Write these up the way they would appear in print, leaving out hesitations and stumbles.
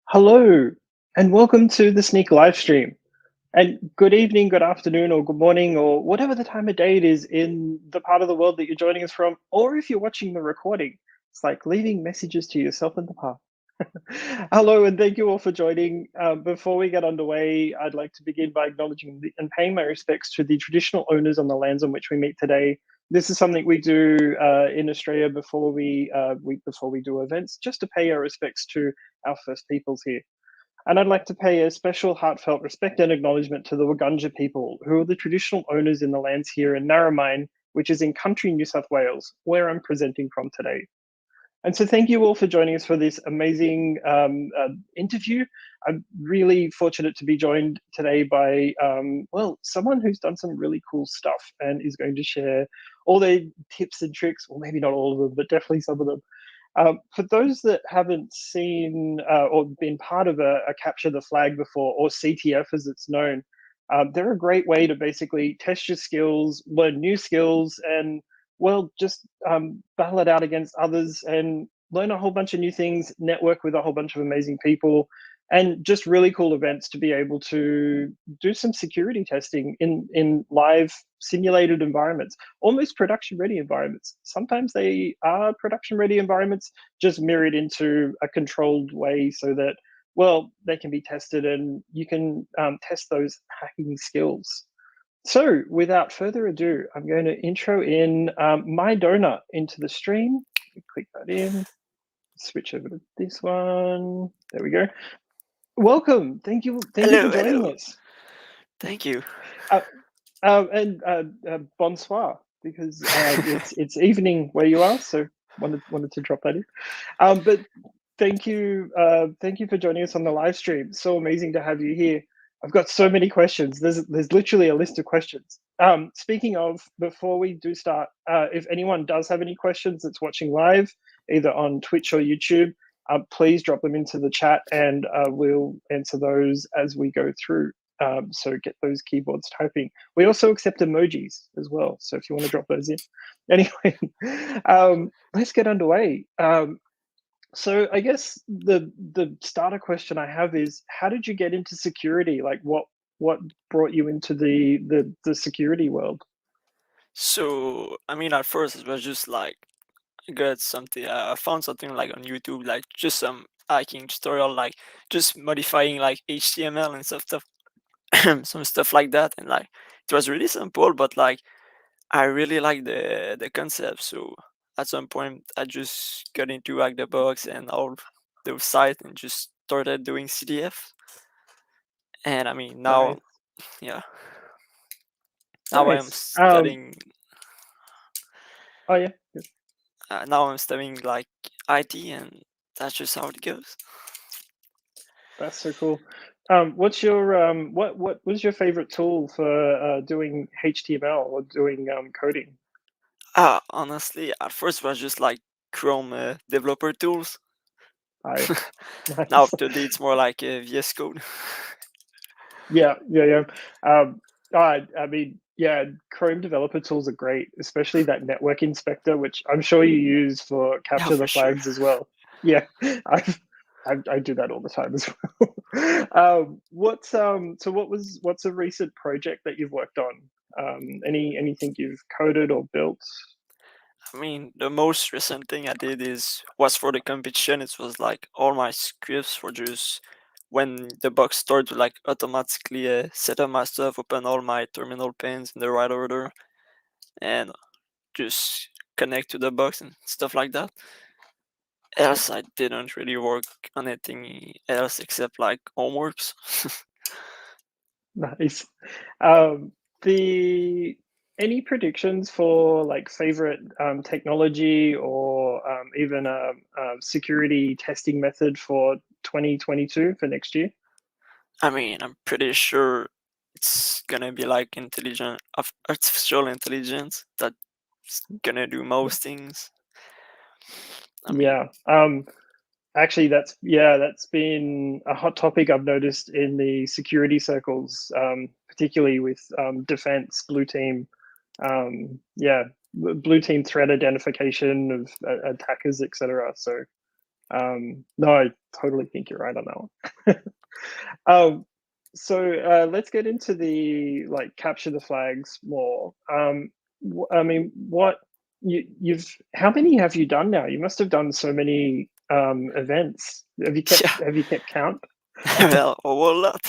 Hello, and welcome to the Sneak live stream. And good evening, good afternoon, or good morning, or whatever the time of day it is in the part of the world that you're joining us from, or if you're watching the recording. It's like leaving messages to yourself in the past. Hello, and thank you all for joining. Before we get underway, I'd like to begin by acknowledging and paying my respects to the traditional owners on the lands on which we meet today. This is something we do in Australia before we do events, just to pay our respects to our First Peoples here. And I'd like to pay a special heartfelt respect and acknowledgement to the Wurundjeri people, who are the traditional owners in the lands here in Narromine, which is in country New South Wales, where I'm presenting from today. And so thank you all for joining us for this amazing interview. I'm really fortunate to be joined today by, well, someone who's done some really cool stuff and is going to share all their tips and tricks, or maybe not all of them, but definitely some of them. For those that haven't seen or been part of a Capture the Flag before, or CTF as it's known, they're a great way to basically test your skills, learn new skills, and well, just battle it out against others and learn a whole bunch of new things, network with a whole bunch of amazing people, and just really cool events to be able to do some security testing in live simulated environments, almost production ready environments. Sometimes they are production ready environments, just mirrored into a controlled way so that, well, they can be tested and you can test those hacking skills. So, without further ado, I'm going to intro in myDonut into the stream. Click that in, switch over to this one. There we go. Welcome. Thank you for Hello, joining hello. us. Thank you. Uh, and bonsoir, because it's evening where you are. So wanted to drop that in. But thank you for joining us on the live stream. So amazing to have you here. I've got so many questions. There's literally a list of questions. Speaking of, before we do start, if anyone does have any questions that's watching live, either on Twitch or YouTube, please drop them into the chat, and we'll answer those as we go through. So get those keyboards typing. We also accept emojis as well. So if you want to drop those in. Anyway, let's get underway. So I guess the starter question I have is, how did you get into security? Like what brought you into the security world? So, I mean, at first it was just like I got something. I found something like on YouTube, like just some hacking tutorial, like just modifying like HTML and stuff, some stuff like that. And like it was really simple, but like I really like the concept. So at some point, I just got into Hack the Box and all those sites and just started doing CDF. And I mean, now, Nice, yeah, now I am nice. studying. Oh yeah, yeah, Now I'm studying like IT, and that's just how it goes. that's so cool. What's your what was your favorite tool for doing HTML or doing coding? Honestly, at first it was just like Chrome developer tools. I Now nice. today it's more like VS Code. Yeah, yeah, yeah. I mean, yeah, Chrome developer tools are great, especially that network inspector, which I'm sure you use for Yeah, capture for the sure. flags as well. Yeah, I do that all the time as well. What's a recent project that you've worked on? Anything you've coded or built? I mean, the most recent thing I did was for the competition. It was like all my scripts for just when the box started to like automatically set up my stuff, open all my terminal pins in the right order, and just connect to the box and stuff like that. Else I didn't really work on anything else except like homeworks. Nice. Um, the Any predictions for like favorite technology or even a security testing method for 2022 for next year? I mean, I'm pretty sure it's gonna be like artificial intelligence that's gonna do Yeah. most things. I mean, Yeah. Actually, that's been a hot topic I've noticed in the security circles, particularly with defense, blue team, yeah, blue team threat identification of attackers, etc. So No, I totally think you're right on that one. Um, so let's get into the like capture the flags more. I mean, what you've how many have you done now? You must have done so many events. Yeah. Have you kept count? Well, a whole lot.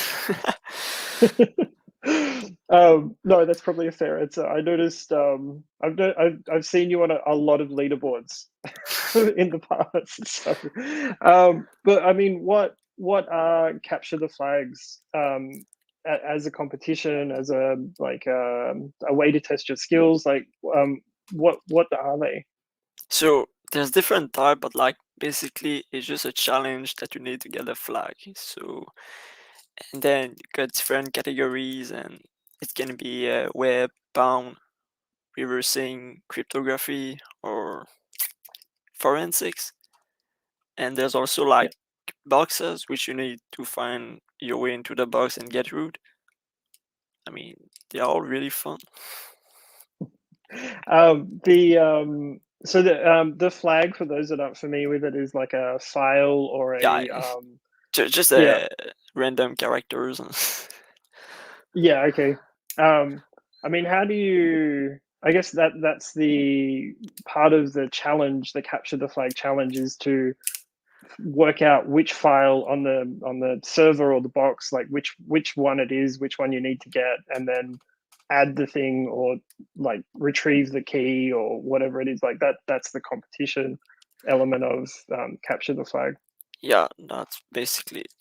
No, that's probably a fair answer. I noticed. I've seen you on a lot of leaderboards in the past. So, but I mean, what are capture the flags as a competition, as a like a way to test your skills? Like, what are they? So there's different type, but like basically it's just a challenge that you need to get a flag. So and then you got different categories, and it can be web bound, reversing cryptography, or forensics. And there's also Yeah. like boxes which you need to find your way into the box and get root. I mean, they're all really fun. The so the flag for those that aren't familiar with it is like a file or Yeah, a just yeah. random characters. Yeah, okay. Um, I mean, how do you I guess that's the part of the challenge, the capture the flag challenge is to work out which file on the server or the box, like which one it is, which one you need to get, and then add the thing or like retrieve the key or whatever it is. Like that's the competition element of capture the flag. Yeah, that's basically it.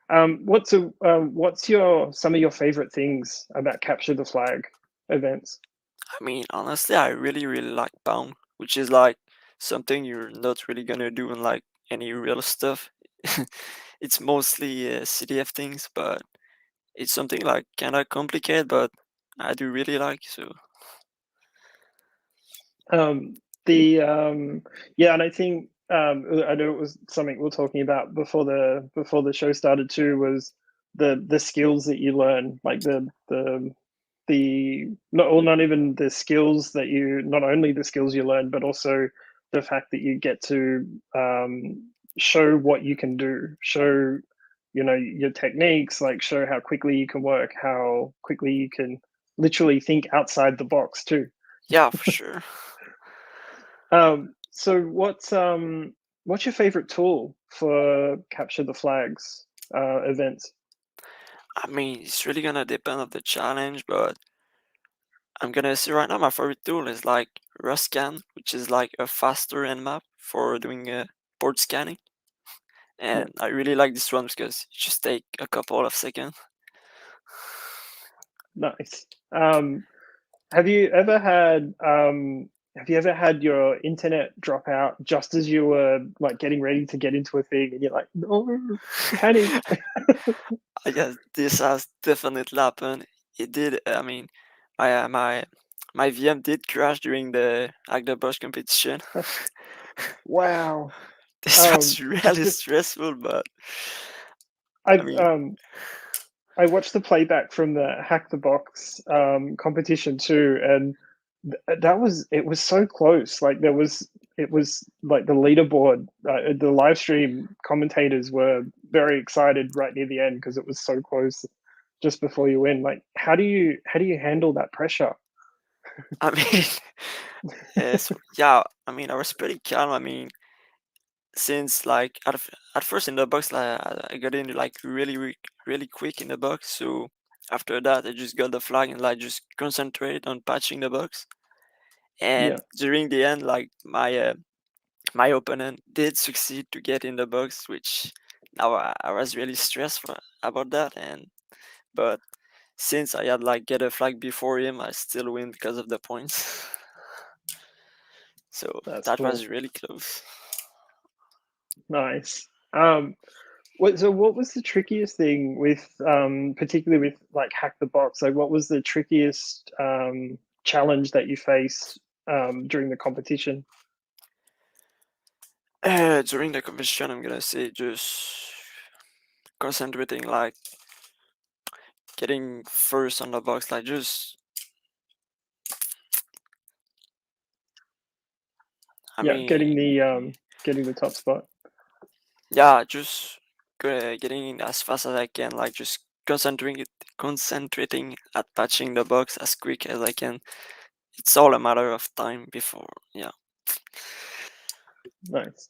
What's your some of your favorite things about capture the flag events? I mean, honestly, I really, really like Bound, which is like something you're not really gonna do in like any real stuff. It's mostly CDF things, but it's something like kind of complicated, but I do really like. So Um, the yeah, and I think I know it was something we are talking about before the show started too. Was the skills that you learn, like the not well, not even the skills that you not only the skills you learn, but also the fact that you get to show what you can do, show your techniques, like show how quickly you can work, how quickly you can literally think outside the box too. yeah, for sure. So what's your favorite tool for capture the flags events? I mean, it's really gonna depend on the challenge, but I'm gonna say right now my favorite tool is like Ruscan, which is like a faster nmap for doing port scanning. Yeah, And I really like this one because it just take a couple of seconds. nice. Have you ever had have you ever had your internet drop out just as you were like getting ready to get into a thing and you're like, no, panic. I guess this has definitely happened. It did. I mean, my VM did crash during the Hack the Bush competition. Wow. This was really Just stressful, but I I've mean, I watched the playback from the Hack the Box competition too, and that was it was so close. Like it was like the leaderboard, the live stream commentators were very excited right near the end because it was so close just before you win. Like how do you handle that pressure? I mean, yeah. I mean, I was pretty calm. I mean, since like at first in the box, like I got in like really quick in the box. So after that, I just got the flag and like just concentrated on patching the box. Yeah, And during the end, like my opponent did succeed to get in the box, which now I was really stressed about that. And but since I had like get a flag before him, I still win because of the points. So that's that cool. was really close. Nice. What was the trickiest thing with particularly with like Hack the Box? Like what was the trickiest challenge that you faced during the competition? During the competition, I'm gonna say just concentrating, like getting first on the box, like just I Yeah, getting mean, the getting the top spot. Yeah, just getting in as fast as I can, like just concentrating at patching the box as quick as I can. It's all a matter of time before, yeah. Nice.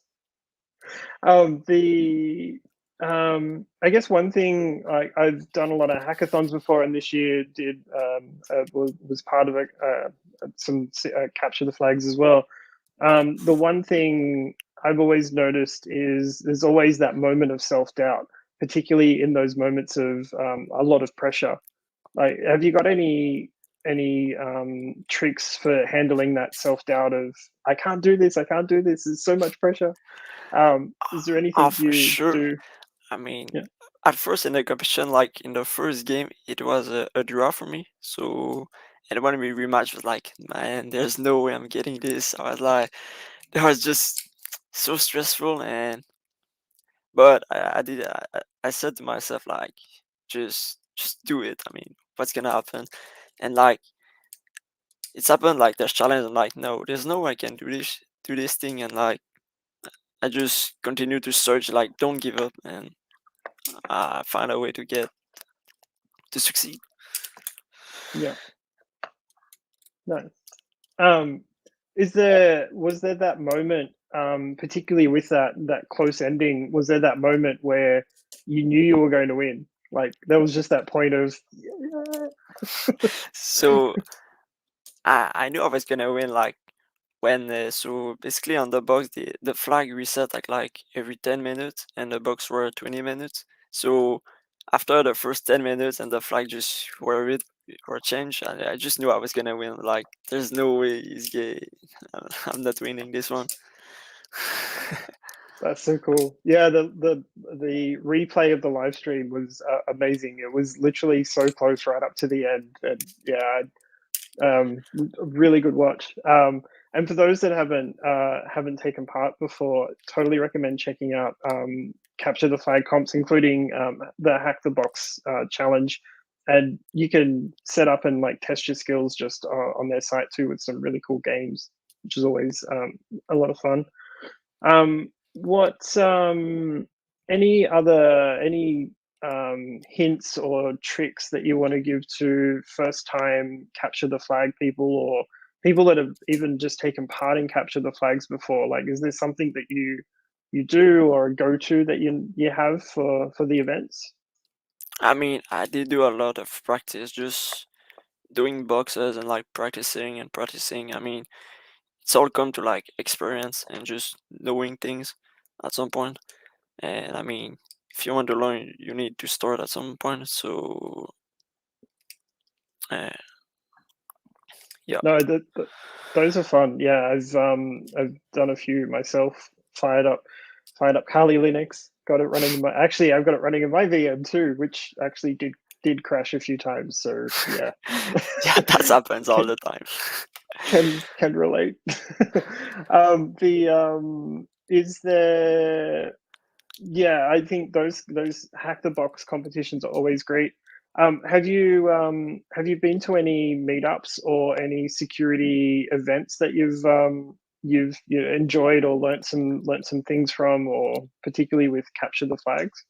The I guess one thing I've done a lot of hackathons before, and this year did was part of some capture the flags as well. The one thing I've always noticed is there's always that moment of self doubt, particularly in those moments of a lot of pressure. Like, have you got any tricks for handling that self doubt of I can't do this, I can't do this. There's so much pressure. Is there Oh, anything for you sure. do? I mean, Yeah, at first in the competition, like in the first game, it was a draw for me. So, and when we rematched, was like, man, there's no way I'm getting this. I was like, it was just so stressful. And but I said to myself like, just do it. I mean, what's gonna happen? And like, it's happened. Like there's challenge. I'm like, no, there's no way I can do this thing. And like, I just continue to search. Like, don't give up, and find a way to succeed. yeah, nice. Um, was there that moment, particularly with that close ending? Was there that moment where you knew you were going to win? Like there was just that point of, yeah. So I knew I was gonna win. Like when so basically on the box the flag reset like every 10 minutes, and the box were 20 minutes. So after the first 10 minutes and the flag just were changed, I just knew I was gonna win. Like there's no way he's gay. I'm not winning this one. That's so cool. Yeah, the replay of the live stream was amazing. It was literally so close right up to the end, and yeah, really good watch. And for those that haven't taken part before, totally recommend checking out Capture the Flag comps, including the Hack the Box challenge. And you can set up and like test your skills just on their site too with some really cool games, which is always a lot of fun. What any hints or tricks that you want to give to first time capture the flag people, or people that have even just taken part in capture the flags before? Like, is there something that you do or a go to that you have for the events? I mean, I did do a lot of practice, just doing boxes and like practicing and practicing. I mean, it's all come to like experience and just knowing things at some point. And I mean, if you want to learn, you need to start at some point. So, uh, yeah. No, those are fun. Yeah, I've done a few myself. Fired up Kali Linux. Got it running in my. Actually, I've got it running in my VM too, which actually did crash a few times. So yeah, Yeah, that happens all can the time. can relate. The is there Yeah, I think those hack the box competitions are always great. Have you been to any meetups or any security events that you've enjoyed or learnt some things from, or particularly with capture the flags?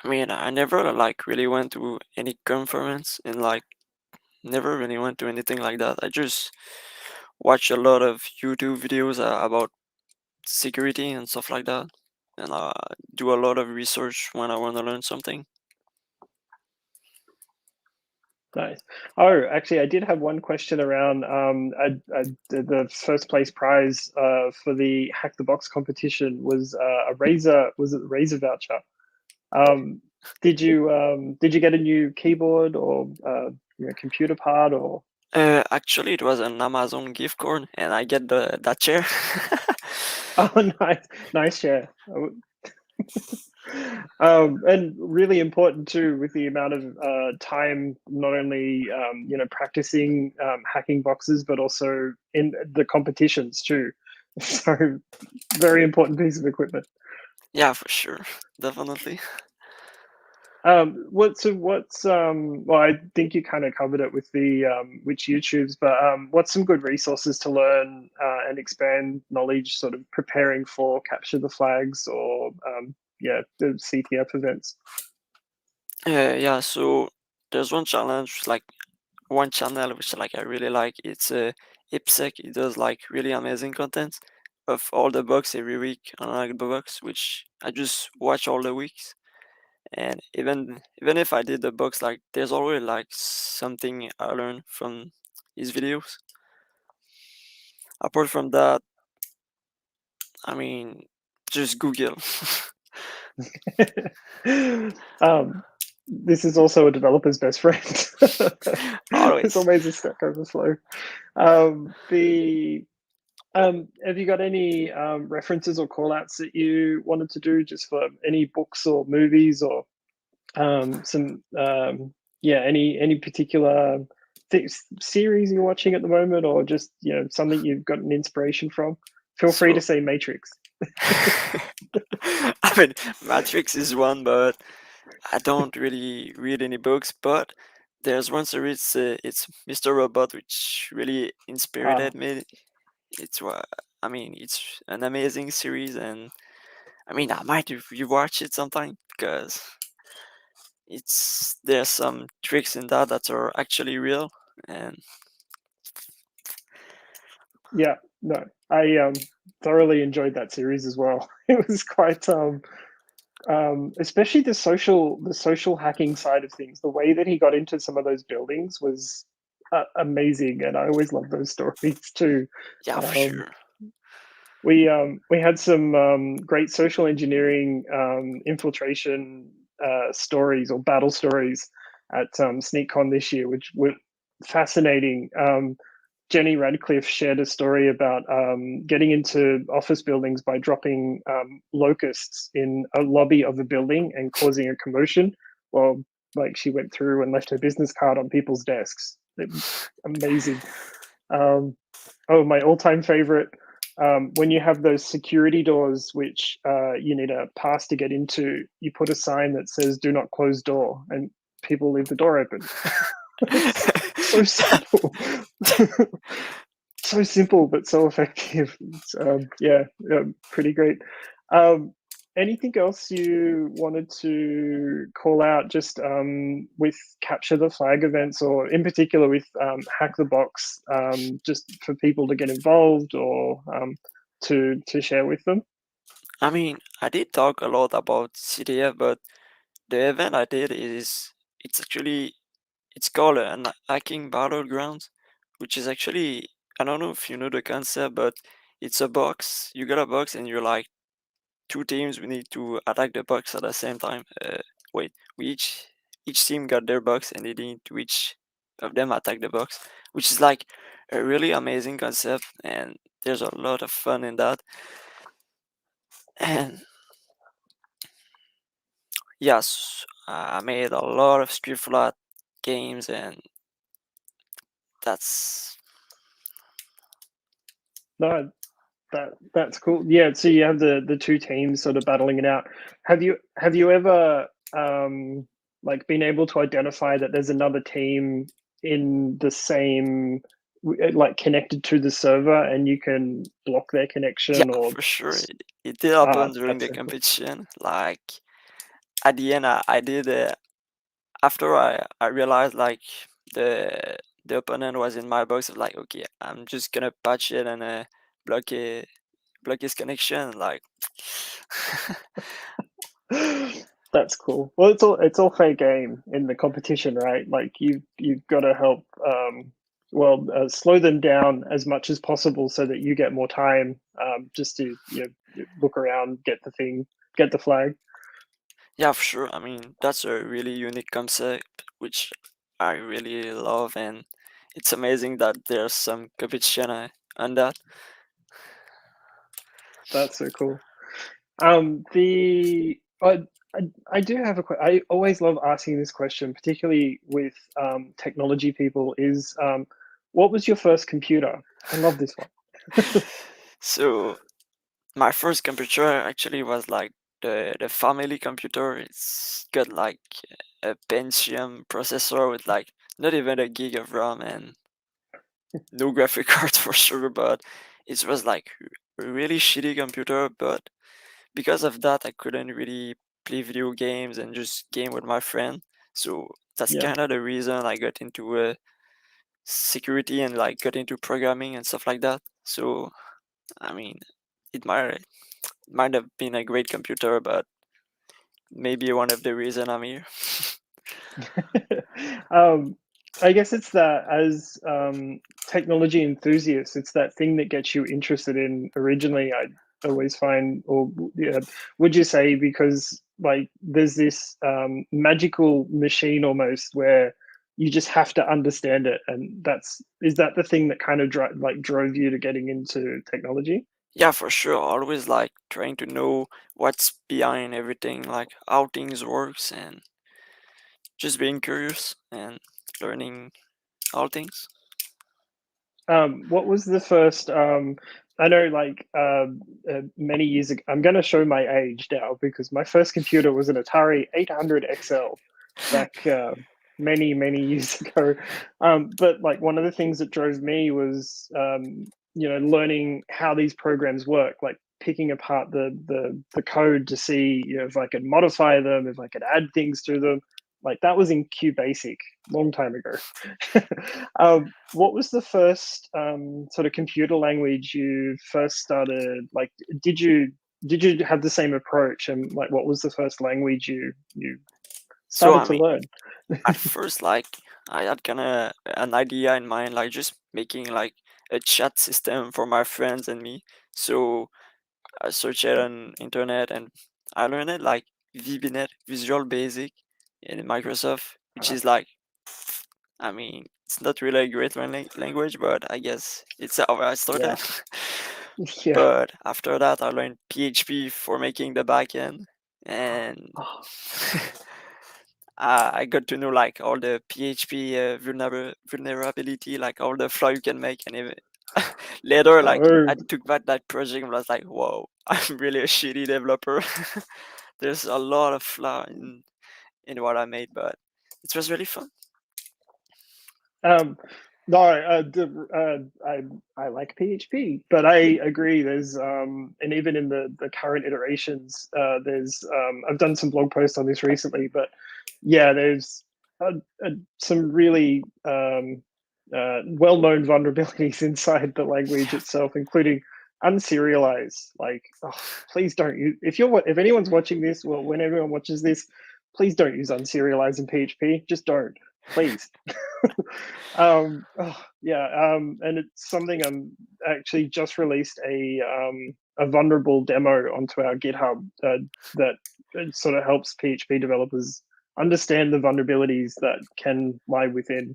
I mean, I never like really went to any conference and like never really went to anything like that. I just watch a lot of YouTube videos about security and stuff like that, and do a lot of research when I want to learn something. Nice. Oh, actually, I did have one question around the first place prize for the hack the box competition was a Razer. Was it the Razer voucher? Um, did you get a new keyboard or computer part or? Actually, it was an Amazon gift card, and I get the that chair. Oh, nice, nice share. And really important too with the amount of time, not only practicing hacking boxes, but also in the competitions too. So very important piece of equipment. Yeah, for sure, definitely. Well, I think you kind of covered it with the which YouTubes, but what's some good resources to learn and expand knowledge, sort of preparing for capture the flags or yeah, the CTF events. Yeah, so there's one challenge, like one channel which like I really like. It's IPSEC. It does like really amazing content of all the bugs every week on like the bugs, which I just watch all the weeks. And even if I did the bugs, like there's always like something I learned from his videos. Apart from that, I mean, just Google. um, this is also a developer's best friend. There's Always. always a Stack Overflow. The have you got any references or call outs that you wanted to do just for any books or movies or some yeah, any particular series you're watching at the moment or just something you've got an inspiration from? Feel free to So say Matrix. I mean, Matrix is one, but I don't really read any books. But there's one series, it's Mr. Robot, which really Ah, inspired me. It's what I mean. It's an amazing series, and I mean, I might rewatch it sometime because it's there's some tricks in that are actually real, and yeah, no, I thoroughly enjoyed that series as well. It was quite especially the social hacking side of things. The way that he got into some of those buildings was amazing, and I always love those stories too. yeah, for Um, sure. we had some great social engineering infiltration stories or battle stories at SneakCon this year, which were fascinating. Jenny Radcliffe shared a story about getting into office buildings by dropping locusts in a lobby of a building and causing a commotion. Well, like she went through and left her business card on people's desks. It was amazing. Um, oh, my all-time favorite. When you have those security doors, which you need a pass to get into, you put a sign that says "Do not close door," and people leave the door open. It's so simple. So simple but so effective. It's, yeah, pretty great. Um, Anything else you wanted to call out just with capture the flag events, or in particular with hack the box, just for people to get involved or to share with them? I mean, I did talk a lot about CDF, but the event I did is it's actually it's called an hacking battlegrounds, which is actually I don't know if you know the concept, but it's a box. You got a box, and you're like two teams. We need to attack the box at the same time. Wait, we each team got their box, and they need to each of them attack the box, which is like a really amazing concept, and there's a lot of fun in that. And yes, I made a lot of script flat games, and that's No, that's cool. Yeah, so you have the two teams sort of battling it out. Have you ever like been able to identify that there's another team in the same like connected to the server and you can block their yeah, connection or for sure. It did happen during that's the so cool. competition. Like at the end, I did after I realized like the opponent was in my box. I was like, okay, I'm just gonna patch it and block it, block his connection. Like, That's cool. Well, it's all fair game in the competition, right? Like you've got to help well slow them down as much as possible so that you get more time just to look around, get the thing, get the flag. yeah, for sure. I mean, that's a really unique concept, which I really love, and it's amazing that there's some competition on that. That's so cool. The I do have I always love asking this question, particularly with technology people. Is what was your first computer? I love this one. So my first computer actually was like the family computer. It's got like a Pentium processor with like not even a gig of RAM and no graphic card for sure, but it was like a really shitty computer. But because of that, I couldn't really play video games and just game with my friend. So that's Yeah. kind of the reason I got into security and like got into programming and stuff like that. So I mean, it might have been a great computer, but maybe one of the reason I'm here. um, I guess it's that as technology enthusiasts, it's that thing that gets you interested in originally. I always find, or yeah, would you say, because like there's this magical machine almost where you just have to understand it, and is that the thing that kind of drove you to getting into technology? Yeah, for sure. Always like trying to know what's behind everything, like how things works, and just being curious and learning all things. What was the first? I know, like many years ago. I'm going to show my age now because my first computer was an Atari 800 XL back many years ago. But like one of the things that drove me was learning how these programs work, like picking apart the code to see if I could modify them, if I could add things to them. Like that was in QBasic, long time ago. What was the first sort of computer language you first started? Like, did you have the same approach? And like, what was the first language you So started I to mean, learn? at first, like I had kind of an idea in mind, like just making like a chat system for my friends and me. So I searched it on internet and I learned it like VBNet, Visual Basic, in Microsoft, which Uh, is like, I mean, it's not really a great language, but I guess it's how I yeah, started. yeah. But after that, I learned PHP for making the backend, and Oh, I got to know like all the PHP vulnerability, like all the flaw you can make, and even later, like oh, I took back that project and was like, "Whoa, I'm really a shitty developer." There's a lot of flaw in what I made, but it was really fun. Um, no, I like PHP, but I agree. There's and even in the current iterations, there's I've done some blog posts on this recently, but yeah, there's some really well-known vulnerabilities inside the language itself, including unserialize. Like, oh, please don't use if anyone's watching this, well, when everyone watches this, please don't use unserialize in PHP. Just don't, please. Yeah, and it's something I'm actually just released a vulnerable demo onto our GitHub that sort of helps PHP developers understand the vulnerabilities that can lie within.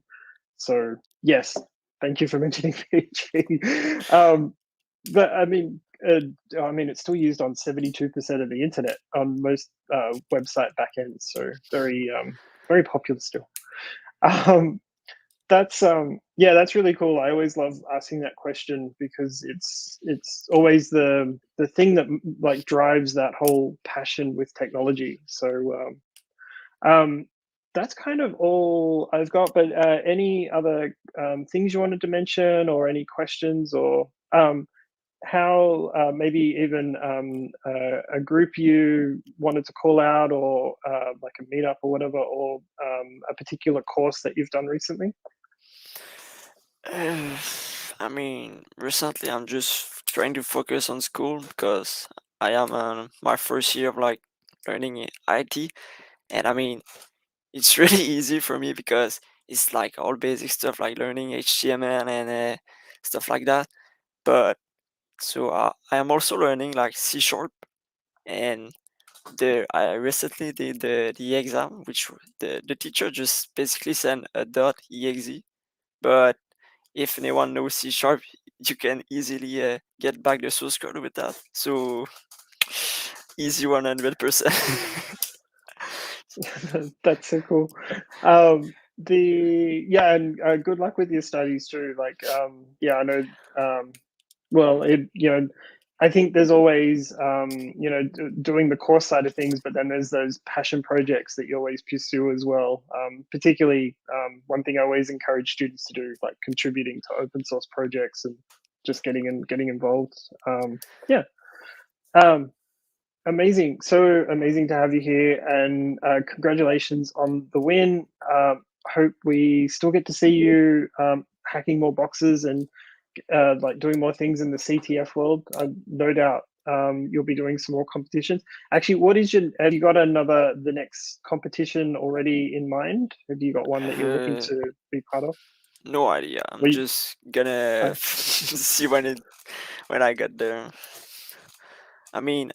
So yes, thank you for mentioning PHP. But I mean, it's still used on 72% of the internet on most website backends. So very popular still. Um, that's yeah, that's really cool. I always love asking that question because it's always the thing that like drives that whole passion with technology. So um, that's kind of all I've got. But any other things you wanted to mention, or any questions, or how maybe even a group you wanted to call out, or like a meetup or whatever, or a particular course that you've done recently? Uh, I mean, recently I'm just trying to focus on school because I am on my first year of like learning IT, and I mean, it's really easy for me because it's like all basic stuff like learning HTML and stuff like that. But so I am also learning like C sharp, and I recently did the exam, which the teacher just basically sent a .exe. But if anyone knows C sharp, you can easily get back the source code with that. So easy 100%. That's so cool. And good luck with your studies too. Like, yeah, I know. Well, I think there's always, doing the course side of things, but then there's those passion projects that you always pursue as well. Particularly, one thing I always encourage students to do, like contributing to open source projects and just getting involved. Yeah, um, amazing. So amazing to have you here, and congratulations on the win. Hope we still get to see you hacking more boxes and like doing more things in the CTF world. No doubt you'll be doing some more competitions. Actually, what is your? Have you got the next competition already in mind? Have you got one that you're looking Uh, to be part of? no idea. I'm We, just gonna uh, see when I get there. I mean,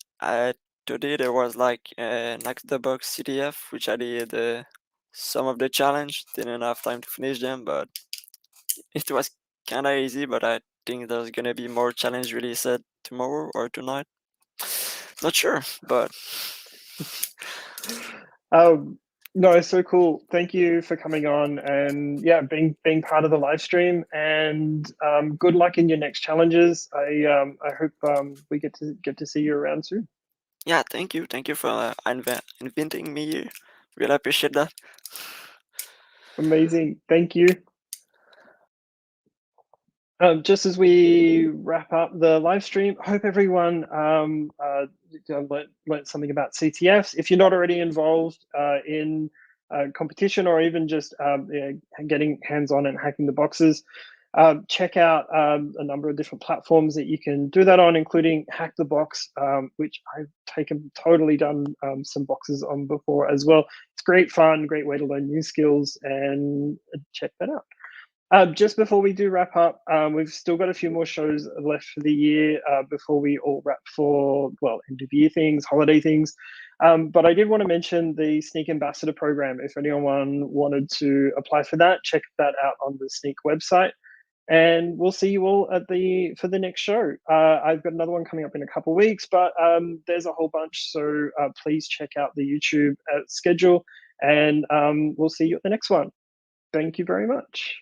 today there was like next the box CTF, which I did some of the challenge. Didn't have time to finish them, but it was kind of easy. But I think there's gonna be more challenge released tomorrow or tonight. Not sure, but um, no, so cool. Thank you for coming on and yeah, being part of the live stream. And good luck in your next challenges. I hope we get to see you around soon. yeah, thank you for inviting me here. Really appreciate that. Amazing. Thank you. Just as we wrap up the live stream, hope everyone learned something about CTFs. If you're not already involved in competition or even just getting hands-on and hacking the boxes, check out a number of different platforms that you can do that on, including Hack the Box, which I've totally done some boxes on before as well. It's great fun, great way to learn new skills, and check that out. Just before we do wrap up, we've still got a few more shows left for the year before we all wrap for, well, end of year things, holiday things. But I did want to mention the Snyk Ambassador Program. If anyone wanted to apply for that, check that out on the Snyk website. And we'll see you all for the next show. I've got another one coming up in a couple of weeks, but there's a whole bunch. So please check out the YouTube schedule, and we'll see you at the next one. Thank you very much.